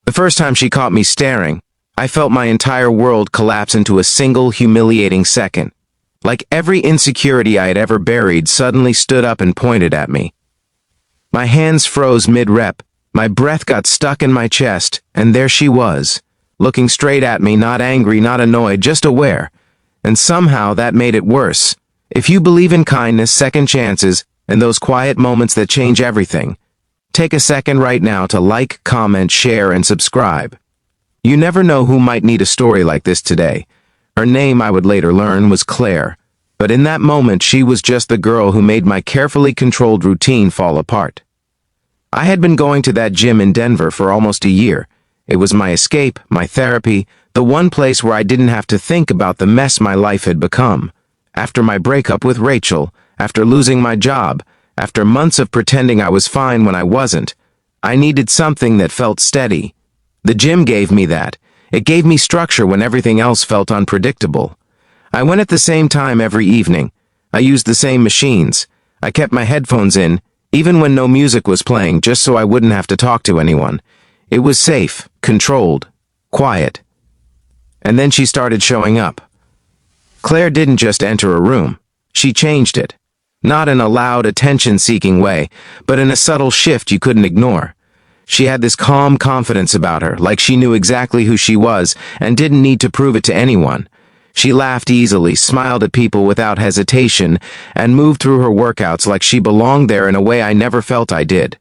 The first time she caught me staring, I felt my entire world collapse into a single humiliating second. Like every insecurity I had ever buried suddenly stood up and pointed at me. My hands froze mid-rep, my breath got stuck in my chest, and there she was, looking straight at me, not angry, not annoyed, just aware. And somehow that made it worse. If you believe in kindness, second chances, and those quiet moments that change everything, take a second right now to like, comment, share, and subscribe. You never know who might need a story like this today. Her name, I would later learn, was Claire. But in that moment, she was just the girl who made my carefully controlled routine fall apart. I had been going to that gym in Denver for almost a year. It was my escape, my therapy, the one place where I didn't have to think about the mess my life had become. After my breakup with Rachel, after losing my job, after months of pretending I was fine when I wasn't, I needed something that felt steady. The gym gave me that. It gave me structure when everything else felt unpredictable. I went at the same time every evening. I used the same machines. I kept my headphones in, even when no music was playing, just so I wouldn't have to talk to anyone. It was safe, controlled, quiet. And then she started showing up. Claire didn't just enter a room. She changed it. Not in a loud, attention-seeking way, but in a subtle shift you couldn't ignore. She had this calm confidence about her, like she knew exactly who she was and didn't need to prove it to anyone. She laughed easily, smiled at people without hesitation, and moved through her workouts like she belonged there in a way I never felt I did.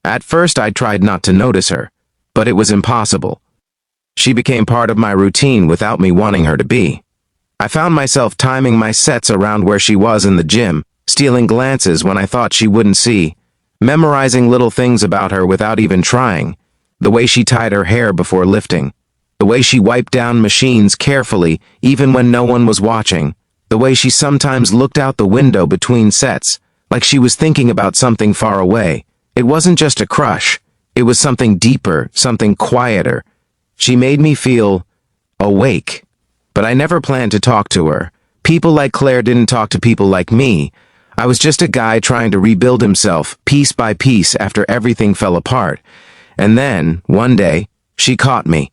At first I tried not to notice her, but it was impossible. She became part of my routine without me wanting her to be. I found myself timing my sets around where she was in the gym, stealing glances when I thought she wouldn't see, memorizing little things about her without even trying, the way she tied her hair before lifting, the way she wiped down machines carefully even when no one was watching, the way she sometimes looked out the window between sets, like she was thinking about something far away. It wasn't just a crush, it was something deeper, something quieter. She made me feel awake. But I never planned to talk to her. People like Claire didn't talk to people like me. I was just a guy trying to rebuild himself, piece by piece, after everything fell apart. And then, one day, she caught me.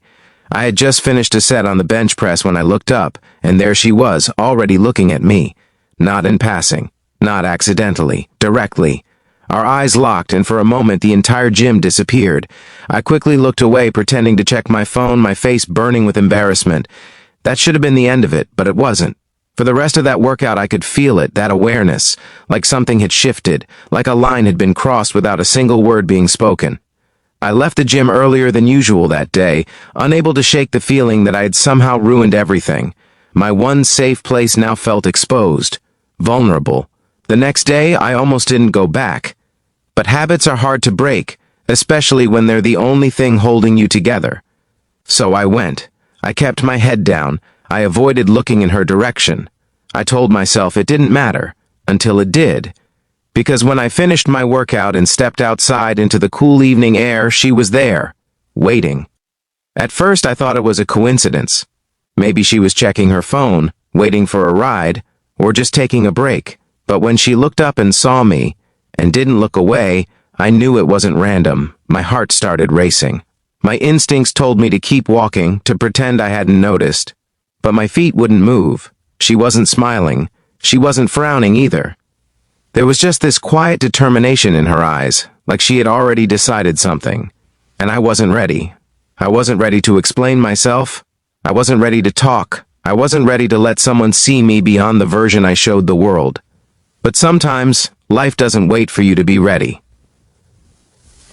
I had just finished a set on the bench press when I looked up, and there she was, already looking at me. Not in passing. Not accidentally. Directly. Our eyes locked, and for a moment the entire gym disappeared. I quickly looked away, pretending to check my phone, my face burning with embarrassment. That should have been the end of it, but it wasn't. For the rest of that workout I could feel it, that awareness, like something had shifted, like a line had been crossed without a single word being spoken. I left the gym earlier than usual that day, unable to shake the feeling that I had somehow ruined everything. My one safe place now felt exposed, vulnerable. The next day I almost didn't go back. But habits are hard to break, especially when they're the only thing holding you together. So I went. I kept my head down. I avoided looking in her direction. I told myself it didn't matter, until it did. Because when I finished my workout and stepped outside into the cool evening air, she was there, waiting. At first I thought it was a coincidence. Maybe she was checking her phone, waiting for a ride, or just taking a break. But when she looked up and saw me, and didn't look away, I knew it wasn't random. My heart started racing. My instincts told me to keep walking, to pretend I hadn't noticed. But my feet wouldn't move. She wasn't smiling. She wasn't frowning either. There was just this quiet determination in her eyes, like she had already decided something. And I wasn't ready. I wasn't ready to explain myself. I wasn't ready to talk. I wasn't ready to let someone see me beyond the version I showed the world. But sometimes, life doesn't wait for you to be ready.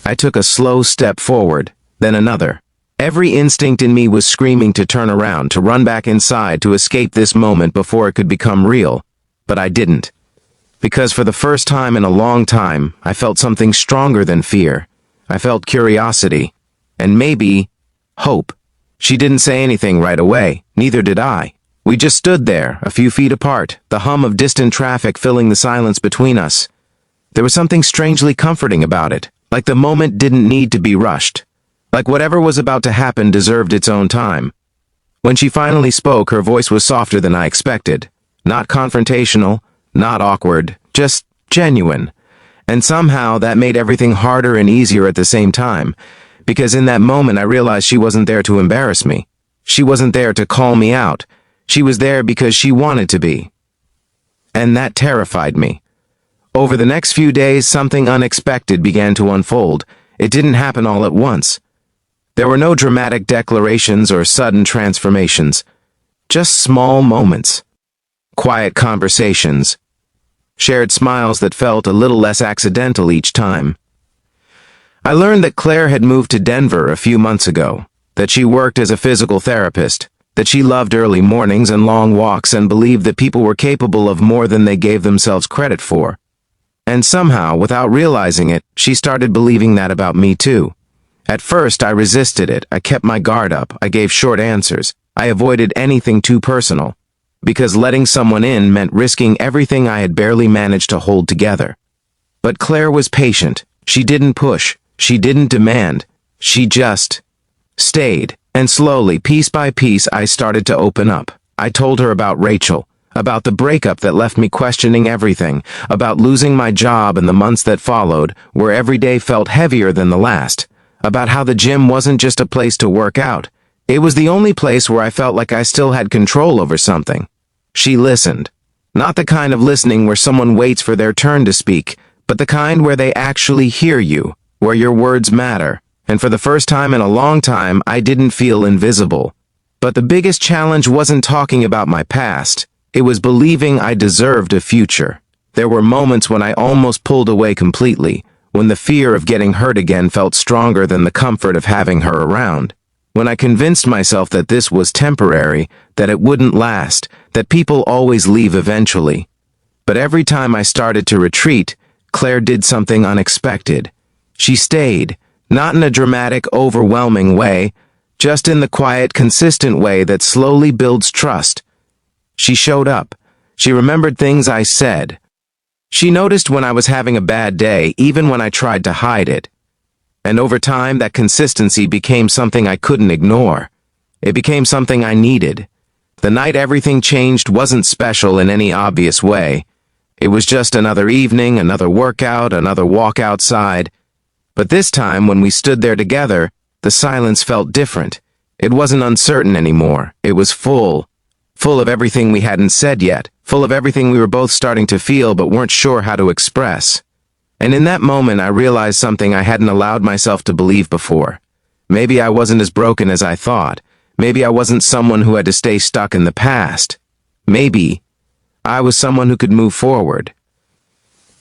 I took a slow step forward, then another. Every instinct in me was screaming to turn around, to run back inside, to escape this moment before it could become real. But I didn't. Because for the first time in a long time, I felt something stronger than fear. I felt curiosity. And maybe hope. She didn't say anything right away. Neither did I. We just stood there, a few feet apart, the hum of distant traffic filling the silence between us. There was something strangely comforting about it, like the moment didn't need to be rushed. Like whatever was about to happen deserved its own time. When she finally spoke, her voice was softer than I expected. Not confrontational, not awkward, just genuine. And somehow that made everything harder and easier at the same time. because in that moment I realized she wasn't there to embarrass me. She wasn't there to call me out. She was there because she wanted to be. And that terrified me. Over the next few days, something unexpected began to unfold. It didn't happen all at once. There were no dramatic declarations or sudden transformations. Just small moments. Quiet conversations. Shared smiles that felt a little less accidental each time. I learned that Claire had moved to Denver a few months ago, that she worked as a physical therapist, that she loved early mornings and long walks and believed that people were capable of more than they gave themselves credit for. And somehow, without realizing it, she started believing that about me too. At first, I resisted it. I kept my guard up. I gave short answers. I avoided anything too personal, because letting someone in meant risking everything I had barely managed to hold together. But Claire was patient. She didn't push. She didn't demand. She just stayed. And slowly, piece by piece, I started to open up. I told her about Rachel, about the breakup that left me questioning everything, about losing my job and the months that followed, where every day felt heavier than the last, about how the gym wasn't just a place to work out. It was the only place where I felt like I still had control over something. She listened. Not the kind of listening where someone waits for their turn to speak, but the kind where they actually hear you, where your words matter. And for the first time in a long time, I didn't feel invisible. But the biggest challenge wasn't talking about my past. It was believing I deserved a future. There were moments when I almost pulled away completely, when the fear of getting hurt again felt stronger than the comfort of having her around. When I convinced myself that this was temporary, that it wouldn't last, that people always leave eventually. But every time I started to retreat, Claire did something unexpected. She stayed. Not in a dramatic, overwhelming way, just in the quiet, consistent way that slowly builds trust. She showed up. She remembered things I said. She noticed when I was having a bad day, even when I tried to hide it. And over time, that consistency became something I couldn't ignore. It became something I needed. The night everything changed wasn't special in any obvious way. It was just another evening, another workout, another walk outside. But this time, when we stood there together, the silence felt different. It wasn't uncertain anymore. It was full of everything we hadn't said yet, full of everything we were both starting to feel but weren't sure how to express. And in that moment, I realized something I hadn't allowed myself to believe before. Maybe I wasn't as broken as I thought. Maybe I wasn't someone who had to stay stuck in the past. Maybe I was someone who could move forward.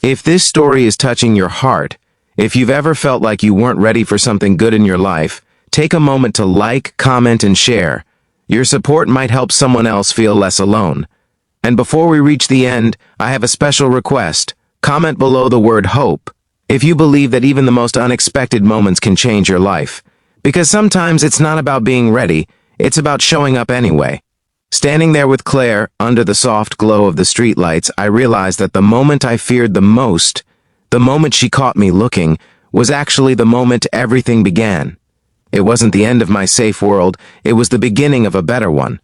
If this story is touching your heart, if you've ever felt like you weren't ready for something good in your life, take a moment to like, comment, and share. Your support might help someone else feel less alone. And before we reach the end, I have a special request. Comment below the word hope if you believe that even the most unexpected moments can change your life. Because sometimes it's not about being ready, it's about showing up anyway. Standing there with Claire, under the soft glow of the streetlights, I realized that the moment I feared the most, the moment she caught me looking, was actually the moment everything began. It wasn't the end of my safe world, it was the beginning of a better one.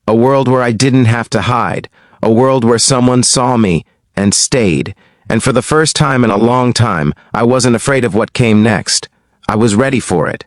A world where I didn't have to hide, a world where someone saw me and stayed. And for the first time in a long time, I wasn't afraid of what came next. I was ready for it.